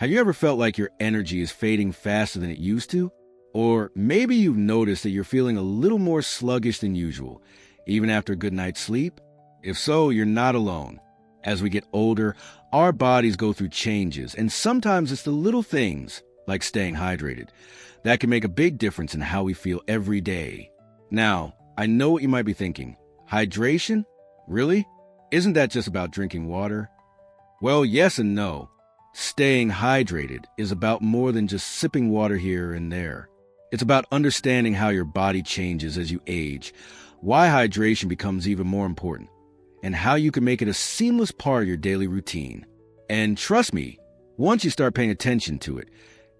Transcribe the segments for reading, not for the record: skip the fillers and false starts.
Have you ever felt like your energy is fading faster than it used to? Or maybe you've noticed that you're feeling a little more sluggish than usual, even after a good night's sleep? If so, you're not alone. As we get older, our bodies go through changes, and sometimes it's the little things, like staying hydrated, that can make a big difference in how we feel every day. Now, I know what you might be thinking. Hydration? Really? Isn't that just about drinking water? Well, yes and no. Staying hydrated is about more than just sipping water here and there. It's about understanding how your body changes as you age, why hydration becomes even more important, and how you can make it a seamless part of your daily routine. And trust me, once you start paying attention to it,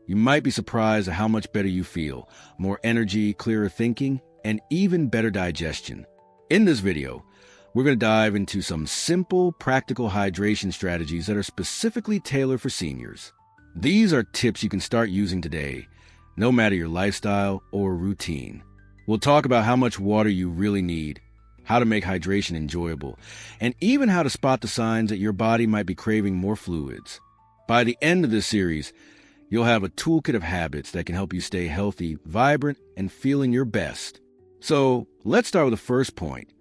you might be surprised at how much better you feel, more energy, clearer thinking, and even better digestion. In this video, we're going to dive into some simple, practical hydration strategies that are specifically tailored for seniors. These are tips you can start using today, no matter your lifestyle or routine. We'll talk about how much water you really need, how to make hydration enjoyable, and even how to spot the signs that your body might be craving more fluids. By the end of this series, you'll have a toolkit of habits that can help you stay healthy, vibrant, and feeling your best. So let's start with the first point,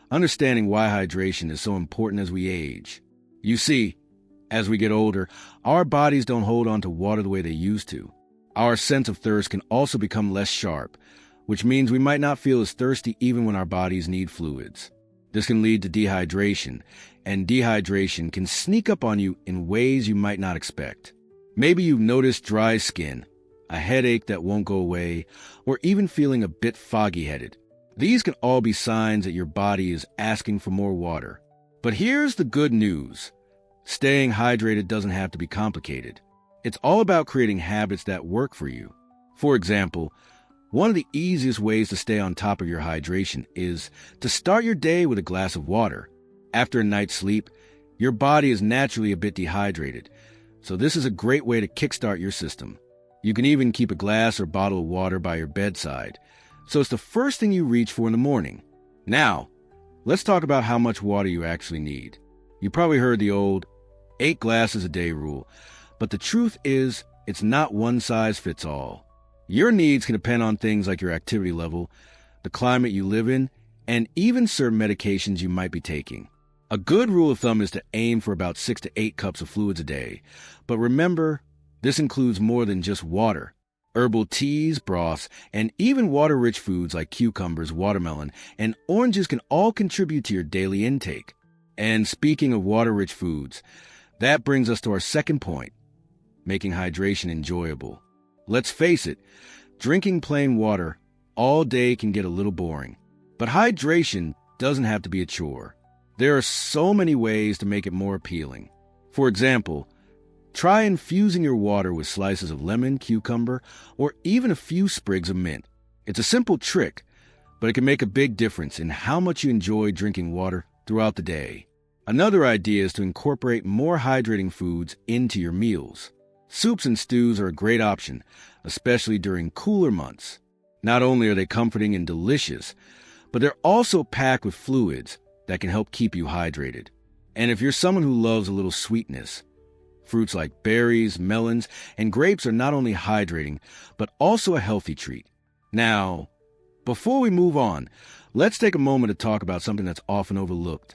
understanding why hydration is so important as we age. You see, as we get older, our bodies don't hold on to water the way they used to. Our sense of thirst can also become less sharp, which means we might not feel as thirsty even when our bodies need fluids. This can lead to dehydration, and dehydration can sneak up on you in ways you might not expect. Maybe you've noticed dry skin, a headache that won't go away, or even feeling a bit foggy-headed. These can all be signs that your body is asking for more water. But here's the good news. Staying hydrated doesn't have to be complicated. It's all about creating habits that work for you. For example, one of the easiest ways to stay on top of your hydration is to start your day with a glass of water. After a night's sleep, your body is naturally a bit dehydrated, so this is a great way to kickstart your system. You can even keep a glass or bottle of water by your bedside, so it's the first thing you reach for in the morning. Now, let's talk about how much water you actually need. You probably heard the old 8 glasses a day rule, but the truth is, it's not one size fits all. Your needs can depend on things like your activity level, the climate you live in, and even certain medications you might be taking. A good rule of thumb is to aim for about 6 to 8 cups of fluids a day. But remember, this includes more than just water. Herbal teas, broths, and even water-rich foods like cucumbers, watermelon, and oranges can all contribute to your daily intake. And speaking of water-rich foods, that brings us to our second point, making hydration enjoyable. Let's face it, drinking plain water all day can get a little boring. But hydration doesn't have to be a chore. There are so many ways to make it more appealing. For example, try infusing your water with slices of lemon, cucumber, or even a few sprigs of mint. It's a simple trick, but it can make a big difference in how much you enjoy drinking water throughout the day. Another idea is to incorporate more hydrating foods into your meals. Soups and stews are a great option, especially during cooler months. Not only are they comforting and delicious, but they're also packed with fluids that can help keep you hydrated. And if you're someone who loves a little sweetness, fruits like berries, melons, and grapes are not only hydrating, but also a healthy treat. Now, before we move on, let's take a moment to talk about something that's often overlooked,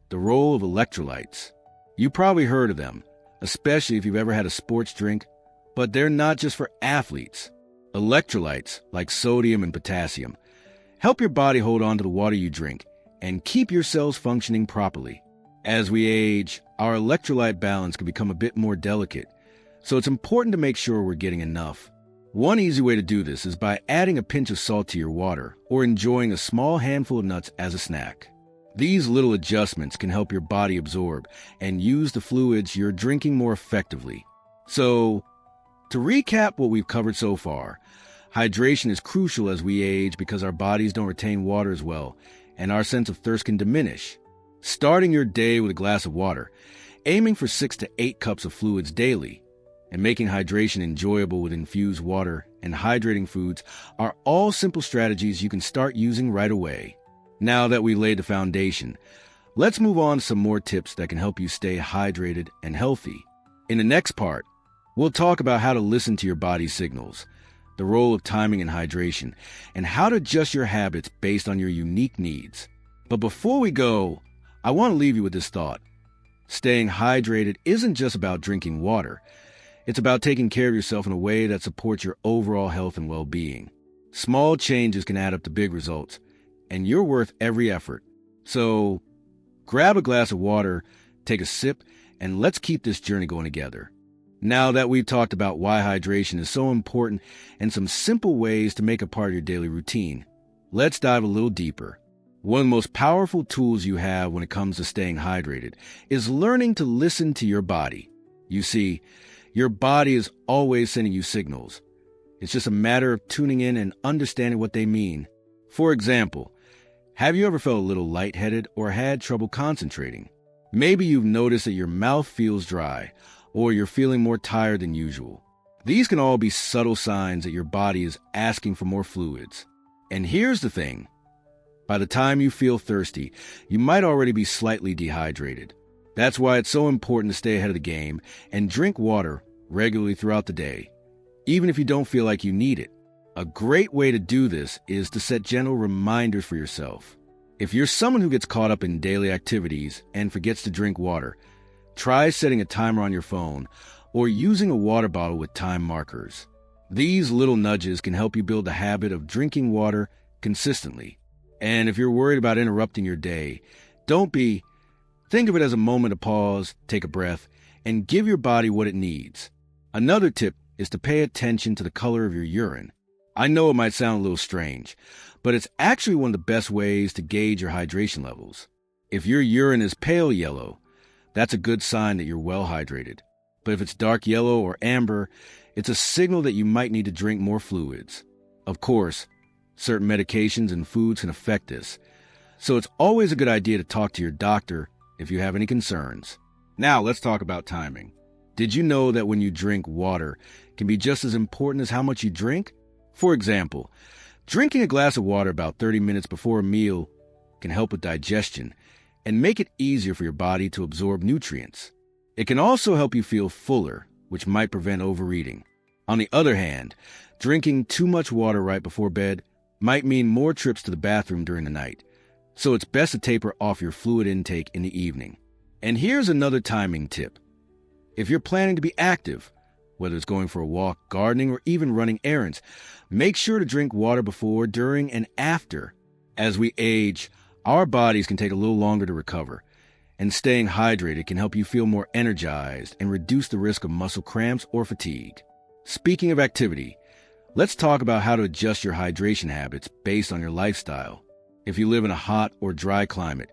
the role of electrolytes. You probably heard of them, especially if you've ever had a sports drink, but they're not just for athletes. Electrolytes, like sodium and potassium, help your body hold on to the water you drink and keep your cells functioning properly. As we age, our electrolyte balance can become a bit more delicate, so it's important to make sure we're getting enough. One easy way to do this is by adding a pinch of salt to your water or enjoying a small handful of nuts as a snack. These little adjustments can help your body absorb and use the fluids you're drinking more effectively. So, to recap what we've covered so far, hydration is crucial as we age because our bodies don't retain water as well, and our sense of thirst can diminish. Starting your day with a glass of water, aiming for 6 to 8 cups of fluids daily, and making hydration enjoyable with infused water and hydrating foods are all simple strategies you can start using right away. Now that we've laid the foundation, let's move on to some more tips that can help you stay hydrated and healthy. In the next part, We'll talk about how to listen to your body's signals, the role of timing and hydration, and how to adjust your habits based on your unique needs. But before we go, I want to leave you with this thought. Staying hydrated isn't just about drinking water. It's about taking care of yourself in a way that supports your overall health and well-being. Small changes can add up to big results, and you're worth every effort. So, grab a glass of water, take a sip, and let's keep this journey going together. Now that we've talked about why hydration is so important and some simple ways to make it part of your daily routine, let's dive a little deeper. One of the most powerful tools you have when it comes to staying hydrated is learning to listen to your body. You see, your body is always sending you signals. It's just a matter of tuning in and understanding what they mean. For example, have you ever felt a little lightheaded or had trouble concentrating? Maybe you've noticed that your mouth feels dry, or you're feeling more tired than usual. These can all be subtle signs that your body is asking for more fluids. And here's the thing. By the time you feel thirsty, you might already be slightly dehydrated. That's why it's so important to stay ahead of the game and drink water regularly throughout the day, even if you don't feel like you need it. A great way to do this is to set gentle reminders for yourself. If you're someone who gets caught up in daily activities and forgets to drink water, try setting a timer on your phone or using a water bottle with time markers. These little nudges can help you build the habit of drinking water consistently. And if you're worried about interrupting your day, think of it as a moment to pause, take a breath, and give your body what it needs. Another tip is to pay attention to the color of your urine. I know it might sound a little strange, but it's actually one of the best ways to gauge your hydration levels. If your urine is pale yellow, that's a good sign that you're well hydrated. But if it's dark yellow or amber, it's a signal that you might need to drink more fluids. Of course, certain medications and foods can affect this, so it's always a good idea to talk to your doctor if you have any concerns. Now let's talk about timing. Did you know that when you drink water can be just as important as how much you drink? For example, drinking a glass of water about 30 minutes before a meal can help with digestion and make it easier for your body to absorb nutrients. It can also help you feel fuller, which might prevent overeating. On the other hand, drinking too much water right before bed might mean more trips to the bathroom during the night, so it's best to taper off your fluid intake in the evening. And here's another timing tip. If you're planning to be active, whether it's going for a walk, gardening, or even running errands, make sure to drink water before, during, and after. As we age, our bodies can take a little longer to recover, and staying hydrated can help you feel more energized and reduce the risk of muscle cramps or fatigue. Speaking of activity, let's talk about how to adjust your hydration habits based on your lifestyle. If you live in a hot or dry climate,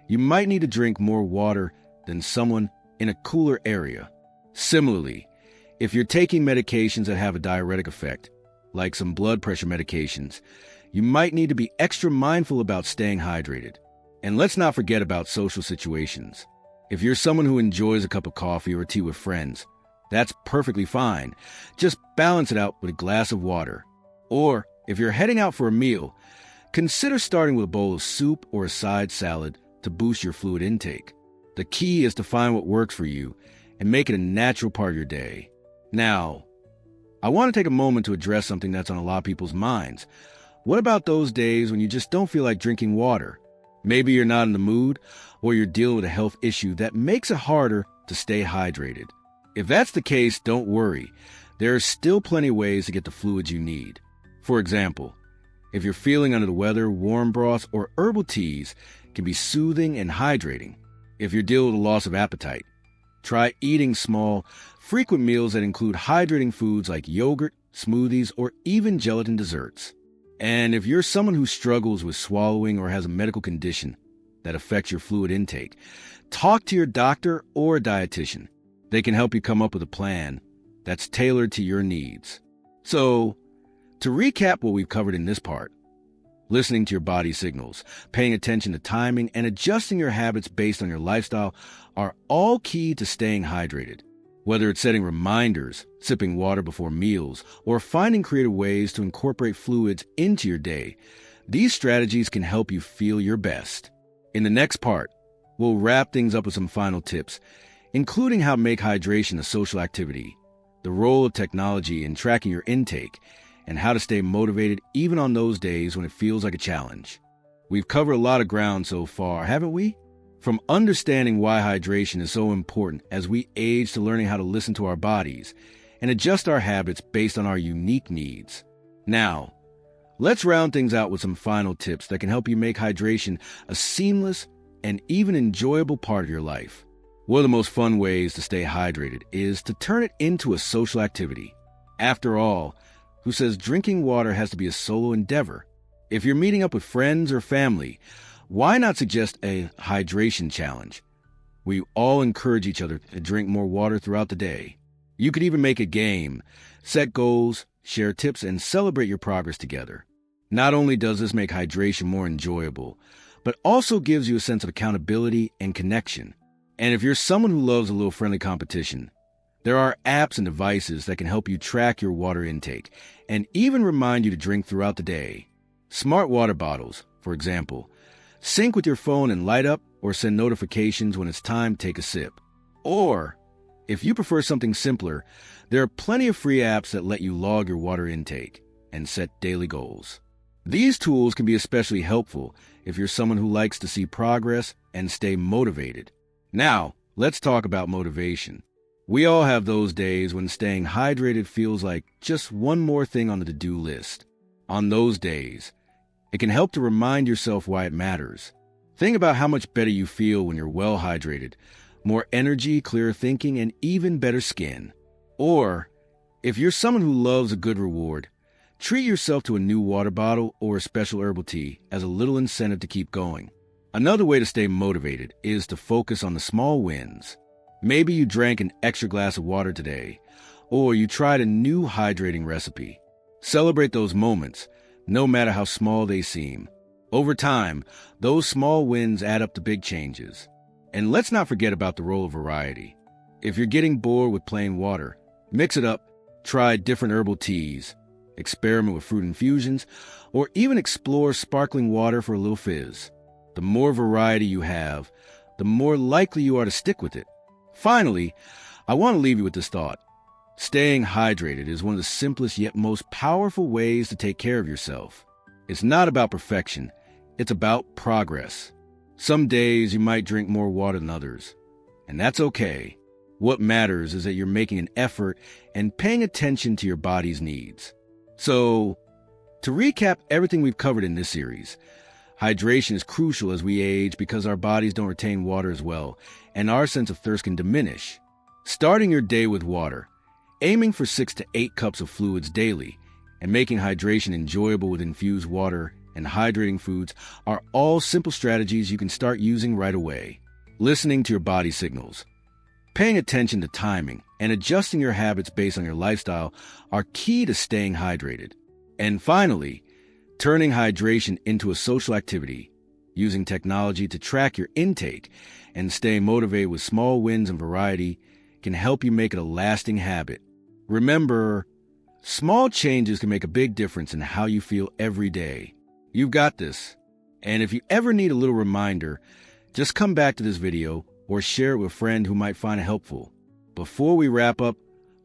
you might need to drink more water than someone in a cooler area. Similarly, if you're taking medications that have a diuretic effect, like some blood pressure medications, you might need to be extra mindful about staying hydrated. And let's not forget about social situations. If you're someone who enjoys a cup of coffee or tea with friends, that's perfectly fine. Just balance it out with a glass of water. Or, if you're heading out for a meal, consider starting with a bowl of soup or a side salad to boost your fluid intake. The key is to find what works for you and make it a natural part of your day. Now, I want to take a moment to address something that's on a lot of people's minds. What about those days when you just don't feel like drinking water? Maybe you're not in the mood, or you're dealing with a health issue that makes it harder to stay hydrated. If that's the case, don't worry. There are still plenty of ways to get the fluids you need. For example, if you're feeling under the weather, warm broths or herbal teas can be soothing and hydrating. If you're dealing with a loss of appetite, try eating small, frequent meals that include hydrating foods like yogurt, smoothies, or even gelatin desserts. And if you're someone who struggles with swallowing or has a medical condition that affects your fluid intake, talk to your doctor or a dietitian. They can help you come up with a plan that's tailored to your needs. So, to recap what we've covered in this part, listening to your body's signals, paying attention to timing, and adjusting your habits based on your lifestyle are all key to staying hydrated. Whether it's setting reminders, sipping water before meals, or finding creative ways to incorporate fluids into your day, these strategies can help you feel your best. In the next part, we'll wrap things up with some final tips, including how to make hydration a social activity the role of technology in tracking your intake, and how to stay motivated even on those days when it feels like a challenge. We've covered a lot of ground so far, haven't we? From understanding why hydration is so important as we age to learning how to listen to our bodies and adjust our habits based on our unique needs. Now, let's round things out with some final tips that can help you make hydration a seamless and even enjoyable part of your life. One of the most fun ways to stay hydrated is to turn it into a social activity. After all, who says drinking water has to be a solo endeavor? If you're meeting up with friends or family, why not suggest a hydration challenge? We all encourage each other to drink more water throughout the day. You could even make a game, set goals, share tips, and celebrate your progress together. Not only does this make hydration more enjoyable, but also gives you a sense of accountability and connection. And if you're someone who loves a little friendly competition, there are apps and devices that can help you track your water intake and even remind you to drink throughout the day. Smart water bottles, for example, sync with your phone and light up or send notifications when it's time to take a sip. Or, if you prefer something simpler, there are plenty of free apps that let you log your water intake and set daily goals. These tools can be especially helpful if you're someone who likes to see progress and stay motivated. Now, let's talk about motivation. We all have those days when staying hydrated feels like just one more thing on the to-do list. On those days, it can help to remind yourself why it matters. Think about how much better you feel when you're well hydrated, more energy, clearer thinking, and even better skin. Or, if you're someone who loves a good reward, treat yourself to a new water bottle or a special herbal tea as a little incentive to keep going. Another way to stay motivated is to focus on the small wins. Maybe you drank an extra glass of water today, or you tried a new hydrating recipe. Celebrate those moments, no matter how small they seem. Over time, those small wins add up to big changes. And let's not forget about the role of variety. If you're getting bored with plain water, mix it up, try different herbal teas, experiment with fruit infusions, or even explore sparkling water for a little fizz. The more variety you have, the more likely you are to stick with it. Finally, I want to leave you with this thought. Staying hydrated is one of the simplest yet most powerful ways to take care of yourself. It's not about perfection, it's about progress. Some days you might drink more water than others, and that's okay. What matters is that you're making an effort and paying attention to your body's needs. So, to recap everything we've covered in this series, hydration is crucial as we age because our bodies don't retain water as well, and our sense of thirst can diminish. Starting your day with water, aiming for 6 to 8 cups of fluids daily, and making hydration enjoyable with infused water and hydrating foods are all simple strategies you can start using right away. Listening to your body signals, paying attention to timing, and adjusting your habits based on your lifestyle are key to staying hydrated. And finally, turning hydration into a social activity, using technology to track your intake and staying motivated with small wins and variety can help you make it a lasting habit. Remember, small changes can make a big difference in how you feel every day. You've got this. And if you ever need a little reminder, just come back to this video or share it with a friend who might find it helpful. Before we wrap up,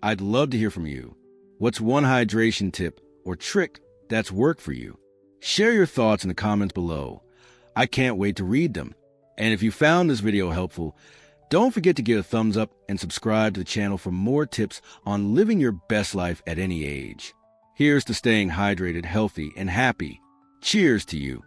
I'd love to hear from you. What's one hydration tip or trick that's worked for you? Share your thoughts in the comments below. I can't wait to read them. And if you found this video helpful, don't forget to give a thumbs up and subscribe to the channel for more tips on living your best life at any age. Here's to staying hydrated, healthy, and happy. Cheers to you.